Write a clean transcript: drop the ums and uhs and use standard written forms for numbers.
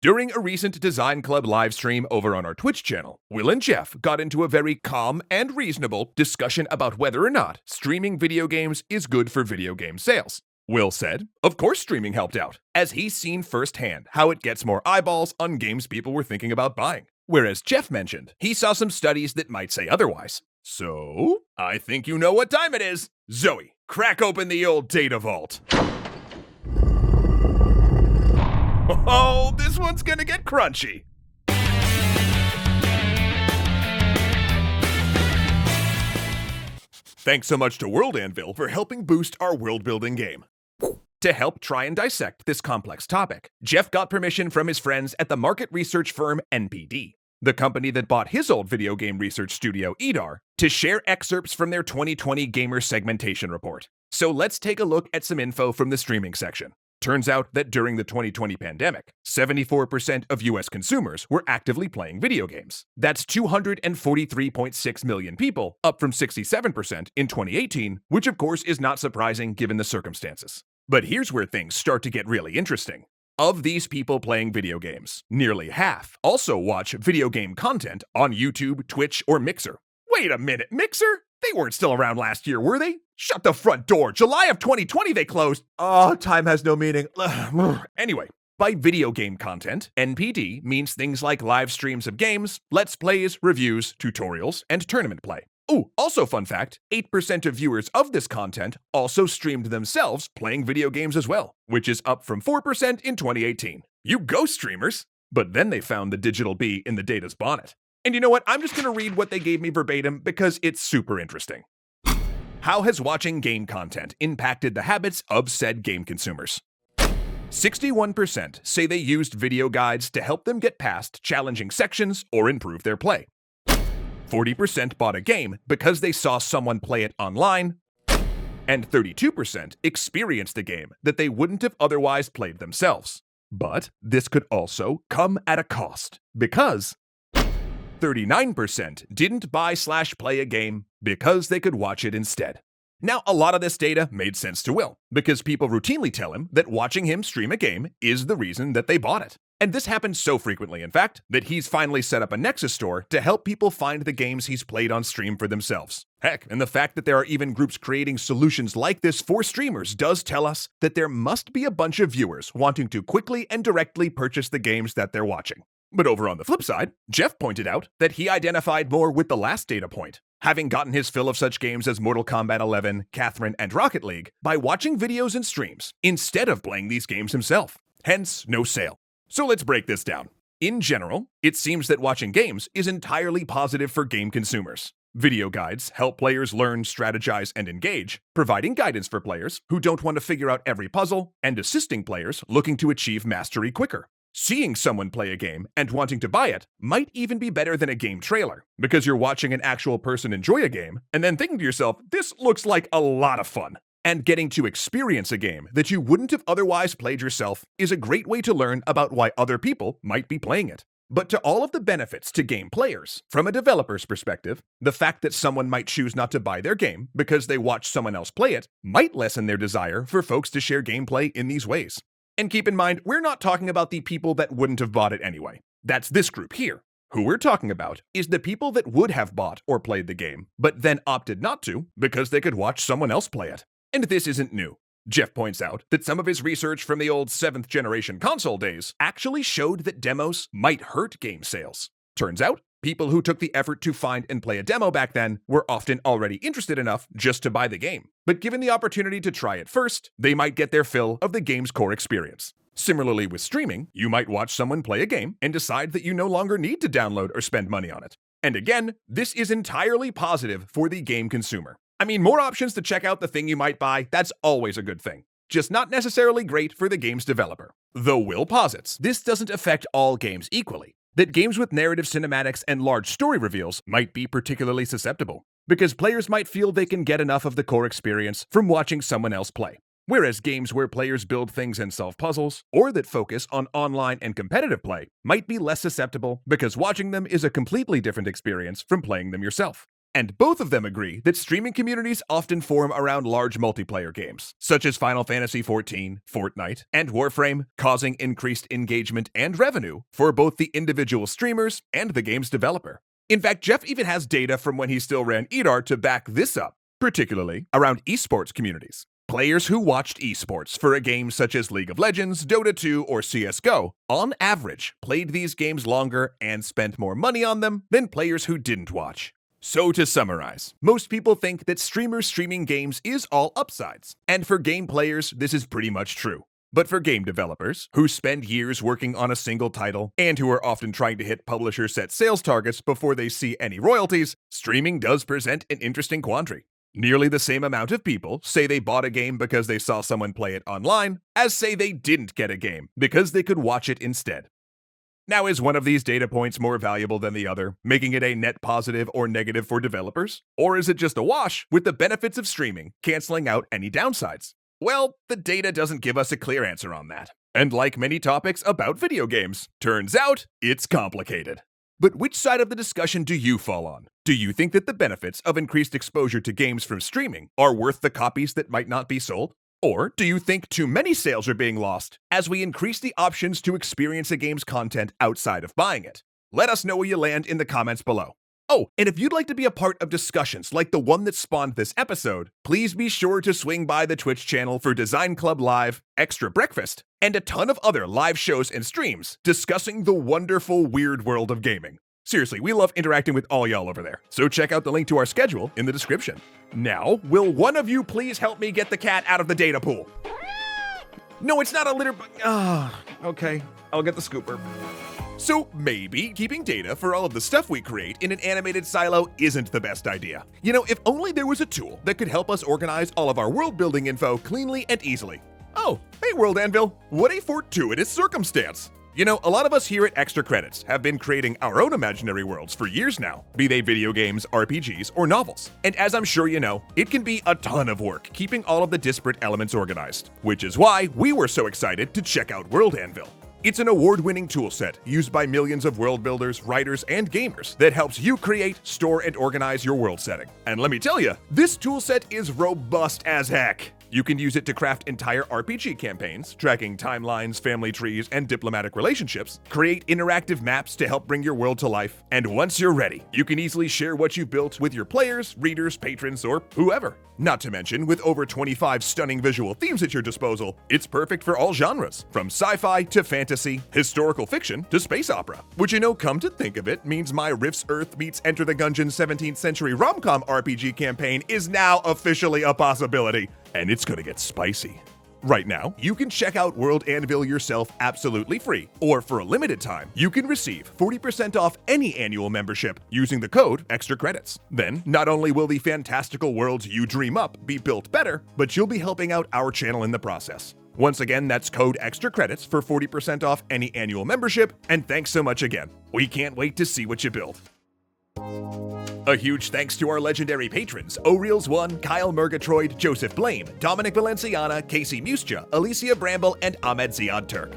During a recent Design Club livestream over on our Twitch channel, Will and Geoff got into a very calm and reasonable discussion about whether or not streaming video games is good for video game sales. Will said, of course streaming helped out, as he's seen firsthand how it gets more eyeballs on games people were thinking about buying. Whereas Geoff mentioned he saw some studies that might say otherwise. So, I think you know what time it is. Zoe, crack open the old data vault. Oh, this one's gonna get crunchy. Thanks so much to World Anvil for helping boost our world-building game. To help try and dissect this complex topic, Geoff got permission from his friends at the market research firm NPD, the company that bought his old video game research studio, EDAR, to share excerpts from their 2020 gamer segmentation report. So let's take a look at some info from the streaming section. Turns out that during the 2020 pandemic, 74% of US consumers were actively playing video games. That's 243.6 million people, up from 67% in 2018, which of course is not surprising given the circumstances. But here's where things start to get really interesting. Of these people playing video games, nearly half also watch video game content on YouTube, Twitch, or Mixer. Wait a minute, Mixer? They weren't still around last year, were they? Shut the front door. July of 2020 they closed. Oh, time has no meaning. Anyway, by video game content, NPD means things like live streams of games, let's plays, reviews, tutorials, and tournament play. Ooh, also fun fact, 8% of viewers of this content also streamed themselves playing video games as well, which is up from 4% in 2018. You go, streamers! But then they found the digital bee in the data's bonnet. And you know what? I'm just going to read what they gave me verbatim because it's super interesting. How has watching game content impacted the habits of said game consumers? 61% say they used video guides to help them get past challenging sections or improve their play. 40% bought a game because they saw someone play it online. And 32% experienced a game that they wouldn't have otherwise played themselves. But this could also come at a cost, because 39% didn't buy/play a game because they could watch it instead. Now, a lot of this data made sense to Will, because people routinely tell him that watching him stream a game is the reason that they bought it. And this happens so frequently, in fact, that he's finally set up a Nexus store to help people find the games he's played on stream for themselves. Heck, and the fact that there are even groups creating solutions like this for streamers does tell us that there must be a bunch of viewers wanting to quickly and directly purchase the games that they're watching. But over on the flip side, Geoff pointed out that he identified more with the last data point, having gotten his fill of such games as Mortal Kombat 11, Catherine, and Rocket League by watching videos and streams instead of playing these games himself. Hence, no sale. So let's break this down. In general, it seems that watching games is entirely positive for game consumers. Video guides help players learn, strategize, and engage, providing guidance for players who don't want to figure out every puzzle, and assisting players looking to achieve mastery quicker. Seeing someone play a game and wanting to buy it might even be better than a game trailer, because you're watching an actual person enjoy a game and then thinking to yourself, this looks like a lot of fun. And getting to experience a game that you wouldn't have otherwise played yourself is a great way to learn about why other people might be playing it. But to all of the benefits to game players, from a developer's perspective, the fact that someone might choose not to buy their game because they watched someone else play it might lessen their desire for folks to share gameplay in these ways. And keep in mind, we're not talking about the people that wouldn't have bought it anyway. That's this group here. Who we're talking about is the people that would have bought or played the game, but then opted not to because they could watch someone else play it. And this isn't new. Geoff points out that some of his research from the old 7th generation console days actually showed that demos might hurt game sales. Turns out, people who took the effort to find and play a demo back then were often already interested enough just to buy the game. But given the opportunity to try it first, they might get their fill of the game's core experience. Similarly with streaming, you might watch someone play a game and decide that you no longer need to download or spend money on it. And again, this is entirely positive for the game consumer. I mean, more options to check out the thing you might buy, that's always a good thing. Just not necessarily great for the game's developer. Though Will posits, this doesn't affect all games equally. That games with narrative cinematics and large story reveals might be particularly susceptible, because players might feel they can get enough of the core experience from watching someone else play. Whereas games where players build things and solve puzzles, or that focus on online and competitive play, might be less susceptible because watching them is a completely different experience from playing them yourself. And both of them agree that streaming communities often form around large multiplayer games, such as Final Fantasy XIV, Fortnite, and Warframe, causing increased engagement and revenue for both the individual streamers and the game's developer. In fact, Geoff even has data from when he still ran EDAR to back this up, particularly around esports communities. Players who watched esports for a game such as League of Legends, Dota 2, or CSGO, on average, played these games longer and spent more money on them than players who didn't watch. So to summarize, most people think that streamers streaming games is all upsides, and for game players, this is pretty much true. But for game developers, who spend years working on a single title, and who are often trying to hit publisher-set sales targets before they see any royalties, streaming does present an interesting quandary. Nearly the same amount of people say they bought a game because they saw someone play it online, as say they didn't get a game because they could watch it instead. Now, is one of these data points more valuable than the other, making it a net positive or negative for developers? Or is it just a wash, with the benefits of streaming canceling out any downsides? Well, the data doesn't give us a clear answer on that. And like many topics about video games, turns out it's complicated. But which side of the discussion do you fall on? Do you think that the benefits of increased exposure to games from streaming are worth the copies that might not be sold? Or do you think too many sales are being lost as we increase the options to experience a game's content outside of buying it? Let us know where you land in the comments below. Oh, and if you'd like to be a part of discussions like the one that spawned this episode, please be sure to swing by the Twitch channel for Design Club Live, Extra Breakfast, and a ton of other live shows and streams discussing the wonderful weird world of gaming. Seriously, we love interacting with all y'all over there, so check out the link to our schedule in the description. Now, will one of you please help me get the cat out of the data pool? No, it's not a litter bug. Okay, I'll get the scooper. So maybe keeping data for all of the stuff we create in an animated silo isn't the best idea. You know, if only there was a tool that could help us organize all of our world building info cleanly and easily. Oh, hey World Anvil, what a fortuitous circumstance. You know, a lot of us here at Extra Credits have been creating our own imaginary worlds for years now, be they video games, RPGs, or novels. And as I'm sure you know, it can be a ton of work keeping all of the disparate elements organized, which is why we were so excited to check out World Anvil. It's an award-winning toolset used by millions of world builders, writers, and gamers that helps you create, store, and organize your world setting. And let me tell you, this toolset is robust as heck. You can use it to craft entire RPG campaigns, tracking timelines, family trees, and diplomatic relationships, create interactive maps to help bring your world to life, and once you're ready, you can easily share what you've built with your players, readers, patrons, or whoever. Not to mention, with over 25 stunning visual themes at your disposal, it's perfect for all genres, from sci-fi to fantasy, historical fiction to space opera. Which, you know, come to think of it, means my Rifts Earth meets Enter the Gungeon 17th Century rom-com RPG campaign is now officially a possibility. And it's gonna get spicy. Right now, you can check out World Anvil yourself absolutely free, or for a limited time, you can receive 40% off any annual membership using the code EXTRACREDITS. Then, not only will the fantastical worlds you dream up be built better, but you'll be helping out our channel in the process. Once again, that's code EXTRACREDITS for 40% off any annual membership, and thanks so much again. We can't wait to see what you build. A huge thanks to our legendary patrons, O'Reels1, Kyle Murgatroyd, Joseph Blame, Dominic Valenciana, Casey Muscha, Alicia Bramble, and Ahmed Ziad Turk.